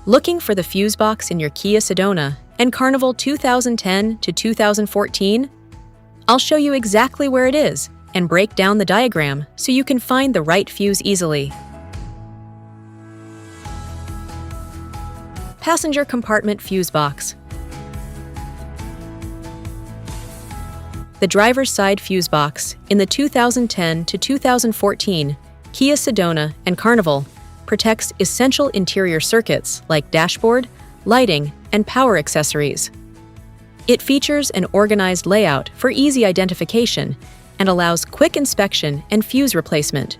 Looking for the fuse box in your Kia Sedona and Carnival 2010 to 2014? I'll show you exactly where it is and break down the diagram so you can find the right fuse easily. Passenger compartment fuse box. The driver's side fuse box in the 2010 to 2014 Kia Sedona and Carnival protects essential interior circuits like dashboard, lighting, and power accessories. It features an organized layout for easy identification and allows quick inspection and fuse replacement.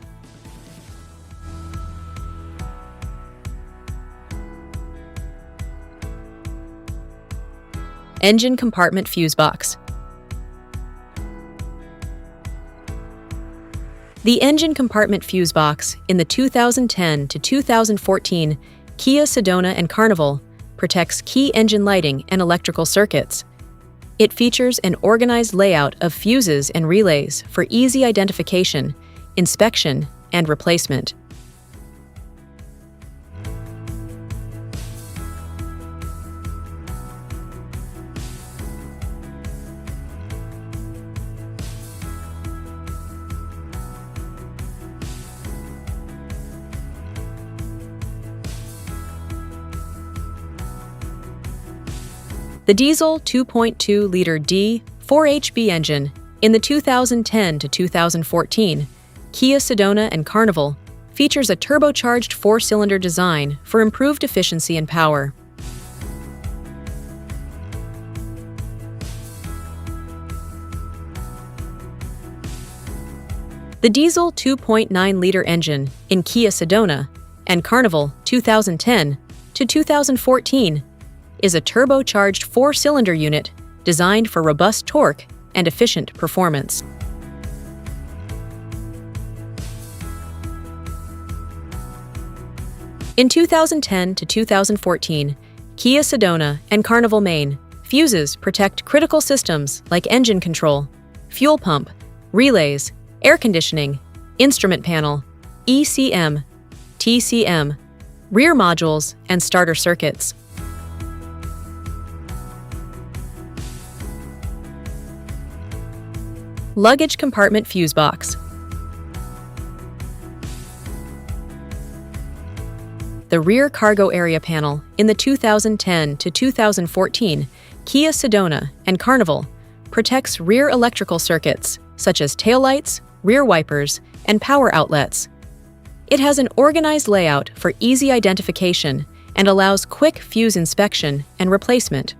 Engine compartment fuse box. The engine compartment fuse box in the 2010 to 2014 Kia Sedona and Carnival protects key engine lighting and electrical circuits. It features an organized layout of fuses and relays for easy identification, inspection, and replacement. The diesel 2.2-liter D4HB engine in the 2010 to 2014 Kia Sedona and Carnival features a turbocharged four-cylinder design for improved efficiency and power. The diesel 2.9-liter engine in Kia Sedona and Carnival 2010 to 2014 is a turbocharged four-cylinder unit designed for robust torque and efficient performance. In 2010 to 2014, Kia Sedona and Carnival Main fuses protect critical systems like engine control, fuel pump, relays, air conditioning, instrument panel, ECM, TCM, rear modules, and starter circuits. Luggage compartment fuse box. The rear cargo area panel in the 2010 to 2014 Kia Sedona and Carnival protects rear electrical circuits such as taillights, rear wipers, and power outlets. It has an organized layout for easy identification and allows quick fuse inspection and replacement.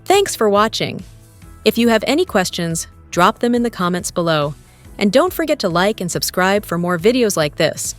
Thanks for watching. If you have any questions, drop them in the comments below. And don't forget to like and subscribe for more videos like this.